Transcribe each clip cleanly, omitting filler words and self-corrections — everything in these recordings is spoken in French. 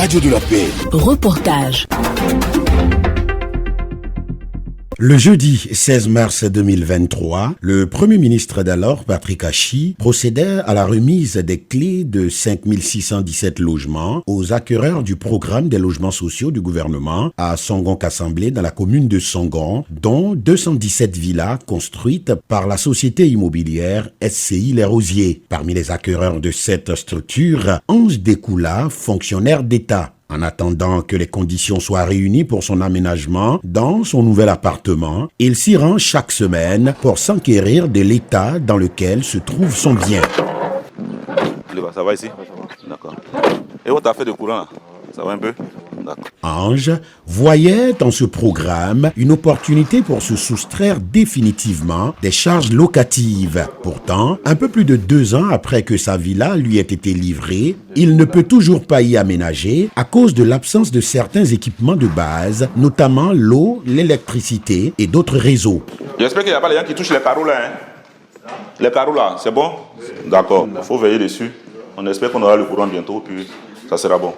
radio de la paix. Reportage. Le jeudi 16 mars 2023, le Premier ministre d'alors, Patrick Achi, procédait à la remise des clés de 5617 logements aux acquéreurs du programme des logements sociaux du gouvernement à Songon-Kassamblé dans la commune de Songon, dont 217 villas construites par la société immobilière SCI Les Rosiers. Parmi les acquéreurs de cette structure, Ange Dekoula, fonctionnaire d'État. En attendant que les conditions soient réunies pour son aménagement dans son nouvel appartement, il s'y rend chaque semaine pour s'enquérir de l'état dans lequel se trouve son bien. Ça va ici? D'accord. Et où t'as fait de courant là? Ça va un peu? D'accord. Ange voyait en ce programme une opportunité pour se soustraire définitivement des charges locatives. Pourtant, un peu plus de 2 ans après que sa villa lui ait été livrée, il ne peut toujours pas y aménager à cause de l'absence de certains équipements de base, notamment l'eau, l'électricité et d'autres réseaux. J'espère qu'il n'y a pas les gens qui touchent les carreaux là. Hein? Les carreaux là, c'est bon? D'accord, il faut veiller dessus. On espère qu'on aura le courant bientôt, puis ça sera bon.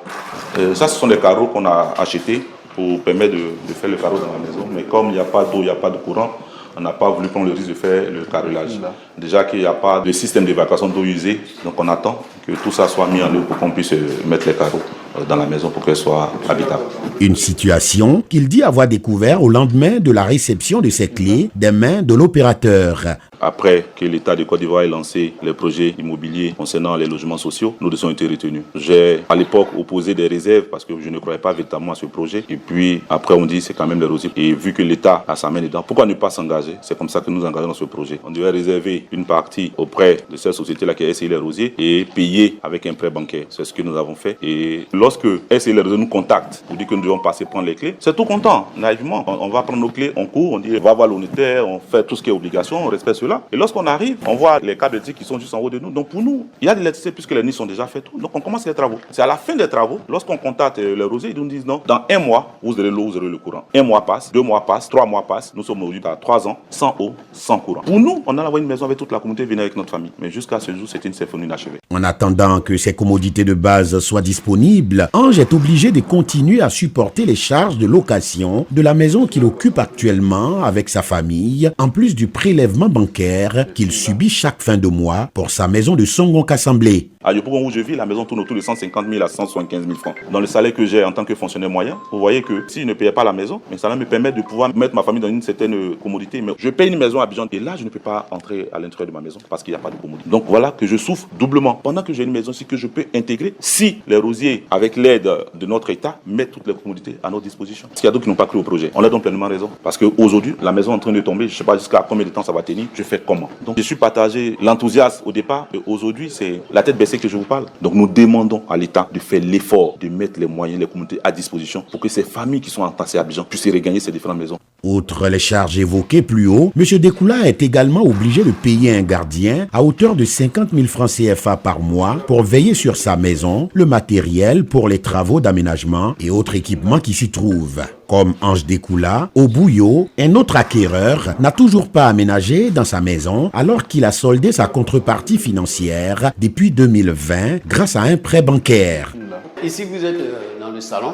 Ça, ce sont des carreaux qu'on a achetés pour permettre de faire le carreau dans la maison. Mais comme il n'y a pas d'eau, il n'y a pas de courant, on n'a pas voulu prendre le risque de faire le carrelage. Déjà qu'il n'y a pas de système d'évacuation d'eau usée, donc on attend que tout ça soit mis en œuvre pour qu'on puisse mettre les carreaux dans la maison pour qu'elle soit habitable. Une situation qu'il dit avoir découvert au lendemain de la réception de ses clés des mains de l'opérateur. Après que l'État de Côte d'Ivoire ait lancé les projets immobiliers concernant les logements sociaux, nos décisions ont été retenues. J'ai à l'époque opposé des réserves parce que je ne croyais pas véritablement à ce projet. Et puis après on dit c'est quand même les rosiers. Et vu que l'État a sa main dedans, pourquoi ne pas s'engager? C'est comme ça que nous engageons dans ce projet. On devait réserver une partie auprès de cette société-là qui est SCI Les Rosiers et payer avec un prêt bancaire. C'est ce que nous avons fait. Et lorsque SCI Les Rosiers nous contacte pour dire que nous devons passer prendre les clés, c'est tout content, naïvement. On va prendre nos clés, on court, on dit on va voir le notaire, on fait tout ce qui est obligation, on respecte cela. Et lorsqu'on arrive, on voit les câbles électriques qui sont juste en haut de nous. Donc pour nous, il y a de l'électricité puisque les nids sont déjà faits. Donc on commence les travaux. C'est à la fin des travaux, lorsqu'on contacte les rosiers, ils nous disent non, dans 1 mois, vous aurez l'eau, vous aurez le courant. 1 mois passe, 2 mois passe, 3 mois passe. Nous sommes aujourd'hui à 3 ans, sans eau, sans courant. Pour nous, on a envoyé une maison avec toute la communauté, venir avec notre famille. Mais jusqu'à ce jour, c'est une symphonie inachevée. En attendant que ces commodités de base soient disponibles, Ange est obligé de continuer à supporter les charges de location de la maison qu'il occupe actuellement avec sa famille, en plus du prélèvement bancaire qu'il subit chaque fin de mois pour sa maison de Songon-Kassamblé. À Yopougon où je vis, la maison tourne autour de 150 000 à 175 000 francs. Dans le salaire que j'ai en tant que fonctionnaire moyen, vous voyez que si je ne payais pas la maison, mais ça me permet de pouvoir mettre ma famille dans une certaine commodité. Mais je paye une maison à Abidjan et là, je ne peux pas entrer à l'intérieur de ma maison parce qu'il n'y a pas de commodité. Donc voilà que je souffre doublement. Pendant que j'ai une maison, c'est que je peux intégrer si les rosiers, avec l'aide de notre État, mettent toutes les commodités à notre disposition. Parce qu'il y a d'autres qui n'ont pas cru au projet. On leur donne pleinement raison. Parce qu'aujourd'hui, la maison est en train de tomber. Je ne sais pas jusqu'à combien de temps ça va tenir. Je fais comment? Donc je suis partagé l'enthousiasme au départ. Et aujourd'hui, c'est la tête baissée que je vous parle. Donc nous demandons à l'État de faire l'effort de mettre les moyens, les communautés à disposition pour que ces familles qui sont entassées à Abidjan puissent regagner ces différentes maisons. Outre les charges évoquées plus haut, M. Dekoula est également obligé de payer un gardien à hauteur de 50 000 francs CFA par mois pour veiller sur sa maison, le matériel pour les travaux d'aménagement et autres équipements qui s'y trouvent. Comme Ange Dekoula, au Bouillot, un autre acquéreur n'a toujours pas aménagé dans sa maison alors qu'il a soldé sa contrepartie financière depuis 2020 grâce à un prêt bancaire. Ici, vous êtes dans le salon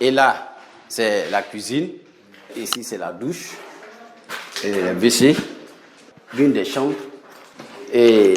et là, c'est la cuisine. Ici, c'est la douche, et le WC, l'une des chambres et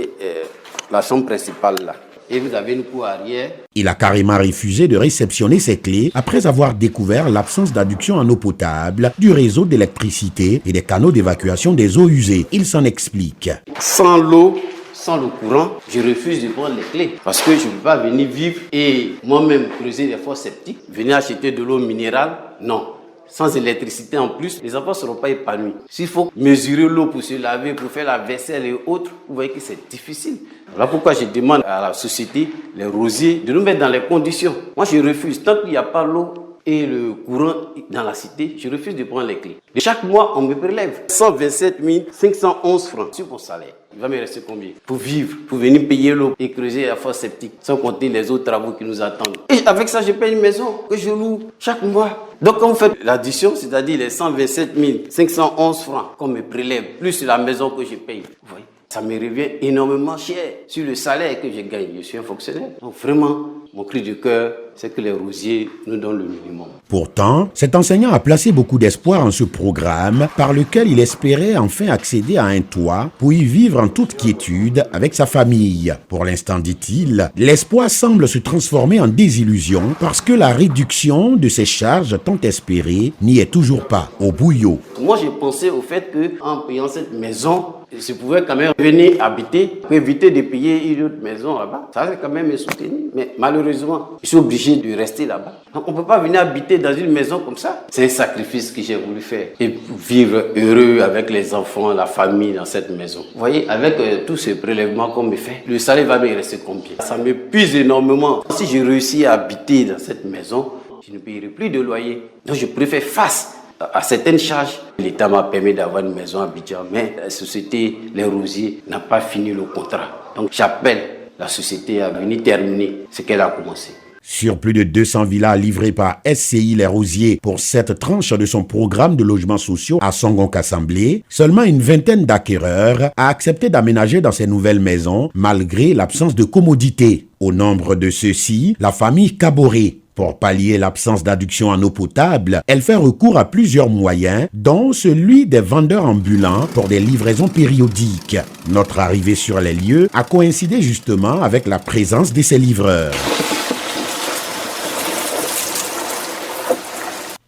la chambre principale là. Et vous avez une cour arrière. Il a carrément refusé de réceptionner ses clés après avoir découvert l'absence d'adduction en eau potable du réseau d'électricité et des canaux d'évacuation des eaux usées. Il s'en explique. Sans l'eau, sans le courant, je refuse de prendre les clés. Parce que je ne peux pas venir vivre et moi-même creuser des fosses septiques, venir acheter de l'eau minérale, non. Sans électricité en plus, les enfants ne seront pas épanouis. S'il faut mesurer l'eau pour se laver, pour faire la vaisselle et autres, vous voyez que c'est difficile. Voilà pourquoi je demande à la société, les rosiers, de nous mettre dans les conditions. Moi, je refuse. Tant qu'il n'y a pas l'eau et le courant dans la cité, je refuse de prendre les clés. De chaque mois, on me prélève 127 511 francs sur mon salaire. Il va me rester combien? Pour vivre, pour venir payer l'eau et creuser la fosse septique, sans compter les autres travaux qui nous attendent. Et avec ça, je paye une maison que je loue chaque mois. Donc, quand vous faites l'addition, c'est-à-dire les 127 511 francs qu'on me prélève, plus la maison que je paye, vous voyez, ça me revient énormément cher sur le salaire que je gagne. Je suis un fonctionnaire. Donc, vraiment, mon cri de cœur, c'est que les rosiers nous donnent le minimum. Pourtant, cet enseignant a placé beaucoup d'espoir en ce programme par lequel il espérait enfin accéder à un toit pour y vivre en toute quiétude avec sa famille. Pour l'instant, dit-il, l'espoir semble se transformer en désillusion parce que la réduction de ses charges tant espérée n'y est toujours pas au bouillot. Moi, j'ai pensé au fait qu'en payant cette maison, je pouvais quand même venir habiter pour éviter de payer une autre maison là-bas. Ça va quand même me soutenir. Mais malheureusement, je suis obligé de rester là-bas. Donc, on ne peut pas venir habiter dans une maison comme ça. C'est un sacrifice que j'ai voulu faire. Et vivre heureux avec les enfants, la famille dans cette maison. Vous voyez, avec tous ces prélèvements qu'on me fait, le salaire va me rester combien? Ça m'épuise énormément. Si je réussis à habiter dans cette maison, je ne payerai plus de loyer. Donc, je préfère face à certaines charges. L'État m'a permis d'avoir une maison à Abidjan, mais la société Les Rosiers n'a pas fini le contrat. Donc j'appelle la société à venir terminer ce qu'elle a commencé. Sur plus de 200 villas livrées par SCI Les Rosiers pour cette tranche de son programme de logements sociaux à Songon-Kassamblé, seulement une vingtaine d'acquéreurs a accepté d'aménager dans ces nouvelles maisons malgré l'absence de commodité. Au nombre de ceux-ci, la famille Kaboré. Pour pallier l'absence d'adduction en eau potable, elle fait recours à plusieurs moyens, dont celui des vendeurs ambulants pour des livraisons périodiques. Notre arrivée sur les lieux a coïncidé justement avec la présence de ces livreurs.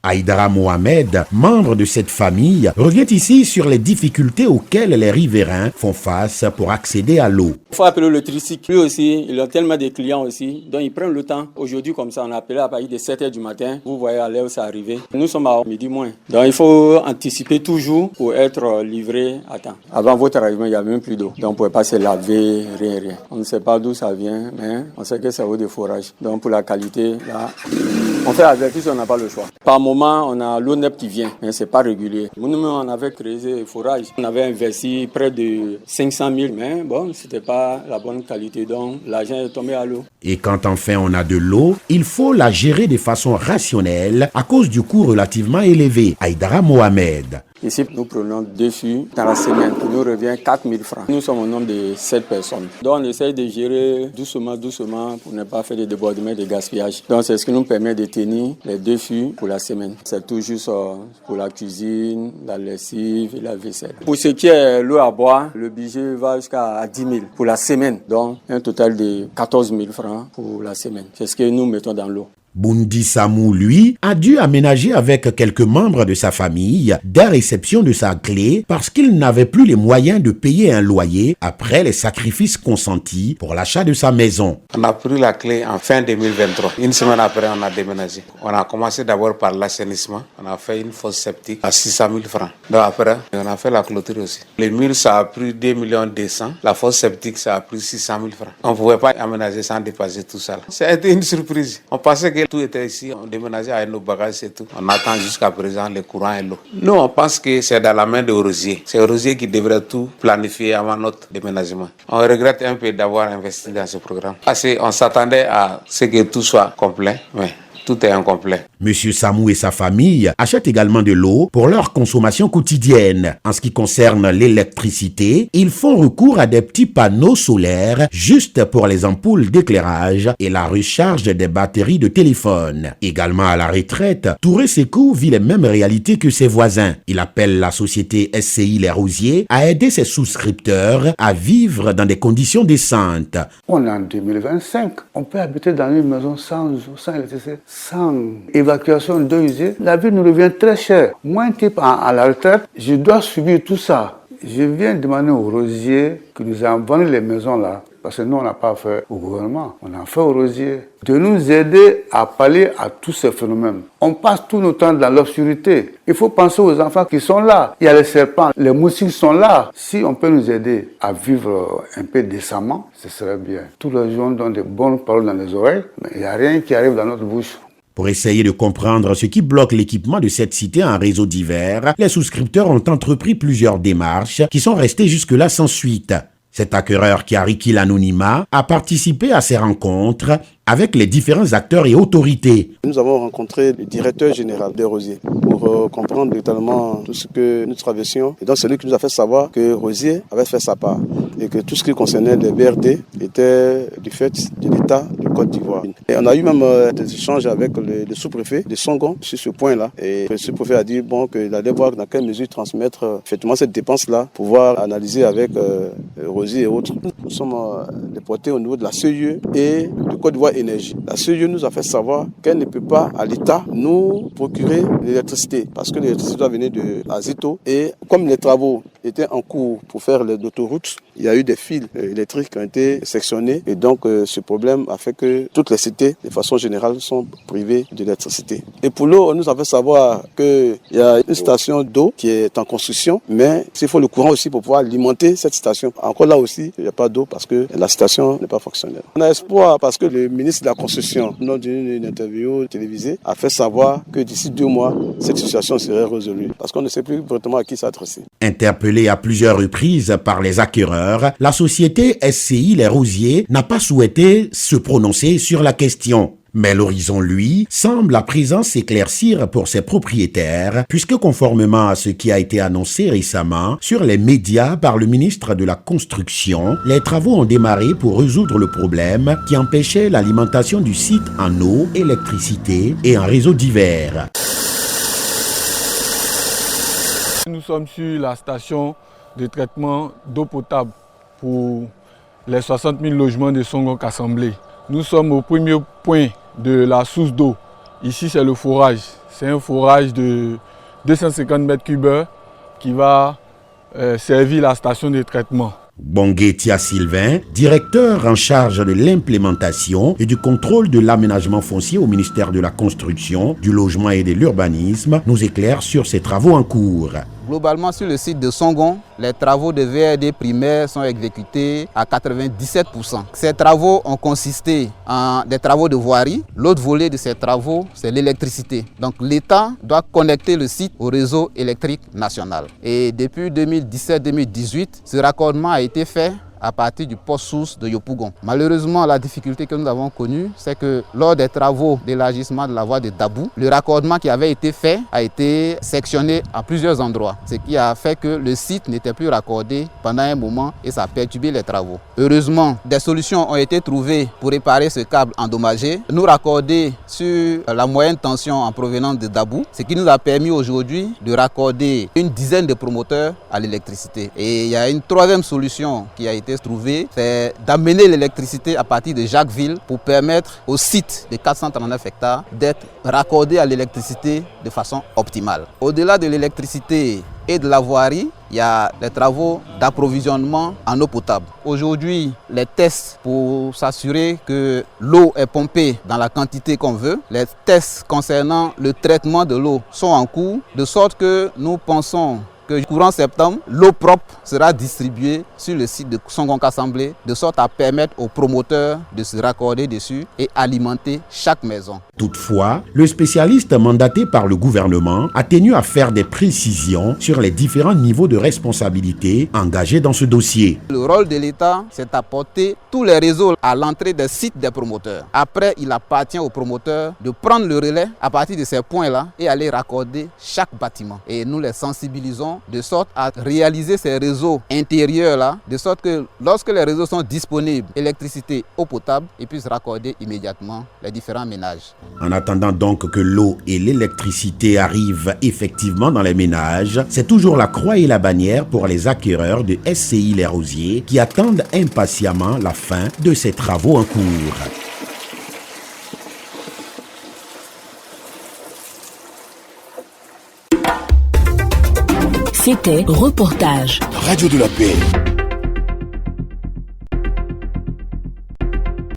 Aïdara Mohamed, membre de cette famille, revient ici sur les difficultés auxquelles les riverains font face pour accéder à l'eau. Il faut appeler le tricycle. Lui aussi, il a tellement de clients aussi, donc il prend le temps. Aujourd'hui, comme ça, on a appelé à partir de 7h du matin. Vous voyez à l'heure où c'est arrivé. Nous sommes à midi moins. Donc il faut anticiper toujours pour être livré à temps. Avant votre arrivée, il n'y avait même plus d'eau. Donc on ne pouvait pas se laver, rien. On ne sait pas d'où ça vient, mais on sait que c'est eau de forage. Donc pour la qualité, là, on fait avec, puisqu'on n'a pas le choix. Par moment, on a l'eau NEP qui vient, mais ce n'est pas régulier. Nous-mêmes, on avait créé le forage. On avait investi près de 500 000, mais bon, ce n'était pas la bonne qualité, donc l'argent est tombé à l'eau. Et quand enfin on a de l'eau, il faut la gérer de façon rationnelle à cause du coût relativement élevé. Aïdara Mohamed. Ici, nous prenons 2 fûts dans la semaine, qui nous revient 4 000 francs. Nous sommes au nombre de 7 personnes. Donc on essaye de gérer doucement pour ne pas faire de débordements et de gaspillage. Donc c'est ce qui nous permet de tenir les 2 fûts pour la semaine. C'est tout juste pour la cuisine, la lessive et la vaisselle. Pour ce qui est l'eau à boire, le budget va jusqu'à 10 000 pour la semaine. Donc un total de 14 000 francs pour la semaine. C'est ce que nous mettons dans l'eau. Bundi Samou, lui, a dû aménager avec quelques membres de sa famille dès réception de sa clé parce qu'il n'avait plus les moyens de payer un loyer après les sacrifices consentis pour l'achat de sa maison. On a pris la clé en fin 2023. Une semaine après, on a déménagé. On a commencé d'abord par l'assainissement. On a fait une fosse septique à 600 000 francs. Donc après, on a fait la clôture aussi. Les murs, ça a pris 2 200 000. La fosse septique, ça a pris 600 000 francs. On ne pouvait pas aménager sans dépasser tout ça. C'était une surprise. On pensait que tout était ici, on déménageait avec nos bagages et tout. On attend jusqu'à présent le courant et l'eau. Nous, on pense que c'est dans la main de Rosier. C'est Rosier qui devrait tout planifier avant notre déménagement. On regrette un peu d'avoir investi dans ce programme. Parce qu'on s'attendait à ce que tout soit complet, mais tout est incomplet. Monsieur Samou et sa famille achètent également de l'eau pour leur consommation quotidienne. En ce qui concerne l'électricité, ils font recours à des petits panneaux solaires juste pour les ampoules d'éclairage et la recharge des batteries de téléphone. Également à la retraite, Touré Sekou vit les mêmes réalités que ses voisins. Il appelle la société SCI Les Rosiers à aider ses souscripteurs à vivre dans des conditions décentes. On est en 2025. On peut habiter dans une maison sans eau, sans électricité, sans évacuation d'eau usée. La vie nous revient très cher. Moi, un type à la retraite, je dois subir tout ça. Je viens demander aux Rosiers qui nous ont vendu les maisons là, parce que nous, on n'a pas fait au gouvernement, on a fait aux Rosiers, de nous aider à pallier à tous ces phénomènes. On passe tout notre temps dans l'obscurité. Il faut penser aux enfants qui sont là. Il y a les serpents, les moustiques sont là. Si on peut nous aider à vivre un peu décemment, ce serait bien. Tous les gens donnent de bonnes paroles dans les oreilles, mais il n'y a rien qui arrive dans notre bouche. Pour essayer de comprendre ce qui bloque l'équipement de cette cité en réseau divers, les souscripteurs ont entrepris plusieurs démarches qui sont restées jusque-là sans suite. Cet acquéreur qui a requis l'anonymat a participé à ces rencontres avec les différents acteurs et autorités. Nous avons rencontré le directeur général des Rosiers pour comprendre totalement tout ce que nous traversions. Et donc c'est lui qui nous a fait savoir que Rosiers avait fait sa part et que tout ce qui concernait les VRD était du fait de l'État de Côte d'Ivoire. Et on a eu même des échanges avec le sous-préfet de Songon sur ce point-là. Et le sous-préfet a dit qu'il allait voir dans quelle mesure transmettre effectivement cette dépense-là, pouvoir analyser avec Rosiers et autres. Nous sommes déportés au niveau de la CEE et de Côte d'Ivoire Énergie. La CEE nous a fait savoir qu'elle ne peut pas, à l'État, nous procurer l'électricité parce que l'électricité doit venir de Azito. Et comme les travaux étaient en cours pour faire l'autoroute, il y a eu des fils électriques qui ont été sectionnés et donc ce problème a fait que toutes les cités, de façon générale, sont privées de l'électricité. Et pour l'eau, on nous a fait savoir qu'il y a une station d'eau qui est en construction, mais il faut le courant aussi pour pouvoir alimenter cette station. Encore là aussi, il n'y a pas d'eau parce que la station n'est pas fonctionnelle. On a espoir parce que le ministre de la Construction, lors d'une interview télévisée, a fait savoir que d'ici 2 mois, cette situation serait résolue parce qu'on ne sait plus vraiment à qui s'adresser. Interpellée à plusieurs reprises par les acquéreurs, la société SCI Les Rosiers n'a pas souhaité se prononcer sur la question. Mais l'horizon, lui, semble à présent s'éclaircir pour ses propriétaires, puisque conformément à ce qui a été annoncé récemment sur les médias par le ministre de la Construction, les travaux ont démarré pour résoudre le problème qui empêchait l'alimentation du site en eau, électricité et en réseaux divers. Nous sommes sur la station de traitement d'eau potable pour les 60 000 logements de Songon Kassamblé. Nous sommes au premier point de la source d'eau. Ici, c'est le forage. C'est un forage de 250 mètres cubes qui va servir la station de traitement. Bonguetia Sylvain, directeur en charge de l'implémentation et du contrôle de l'aménagement foncier au ministère de la Construction, du Logement et de l'Urbanisme, nous éclaire sur ces travaux en cours. Globalement, sur le site de Songon, les travaux de VRD primaires sont exécutés à 97%. Ces travaux ont consisté en des travaux de voirie. L'autre volet de ces travaux, c'est l'électricité. Donc l'État doit connecter le site au réseau électrique national. Et depuis 2017-2018, ce raccordement a été fait à partir du poste source de Yopougon. Malheureusement, la difficulté que nous avons connue, c'est que lors des travaux d'élargissement de la voie de Dabou, le raccordement qui avait été fait a été sectionné à plusieurs endroits, ce qui a fait que le site n'était plus raccordé pendant un moment et ça a perturbé les travaux. Heureusement, des solutions ont été trouvées pour réparer ce câble endommagé, nous raccorder sur la moyenne tension en provenance de Dabou, ce qui nous a permis aujourd'hui de raccorder une dizaine de promoteurs à l'électricité. Et il y a une troisième solution qui a été trouvée, c'est d'amener l'électricité à partir de Jacquesville pour permettre au site de 439 hectares d'être raccordé à l'électricité de façon optimale. Au-delà de l'électricité et de la voirie, il y a les travaux d'approvisionnement en eau potable. Aujourd'hui, les tests pour s'assurer que l'eau est pompée dans la quantité qu'on veut, les tests concernant le traitement de l'eau sont en cours, de sorte que nous pensons que courant septembre, l'eau propre sera distribuée sur le site de Songon Kassamblé de sorte à permettre aux promoteurs de se raccorder dessus et alimenter chaque maison. Toutefois, le spécialiste mandaté par le gouvernement a tenu à faire des précisions sur les différents niveaux de responsabilité engagés dans ce dossier. Le rôle de l'État, c'est d'apporter tous les réseaux à l'entrée des sites des promoteurs. Après, il appartient aux promoteurs de prendre le relais à partir de ces points-là et aller raccorder chaque bâtiment. Et nous les sensibilisons de sorte à réaliser ces réseaux intérieurs-là, de sorte que lorsque les réseaux sont disponibles, électricité, eau potable, ils puissent raccorder immédiatement les différents ménages. En attendant donc que l'eau et l'électricité arrivent effectivement dans les ménages, c'est toujours la croix et la bannière pour les acquéreurs de SCI Les Rosiers qui attendent impatiemment la fin de ces travaux en cours. C'était Reportage. Radio de la Paix.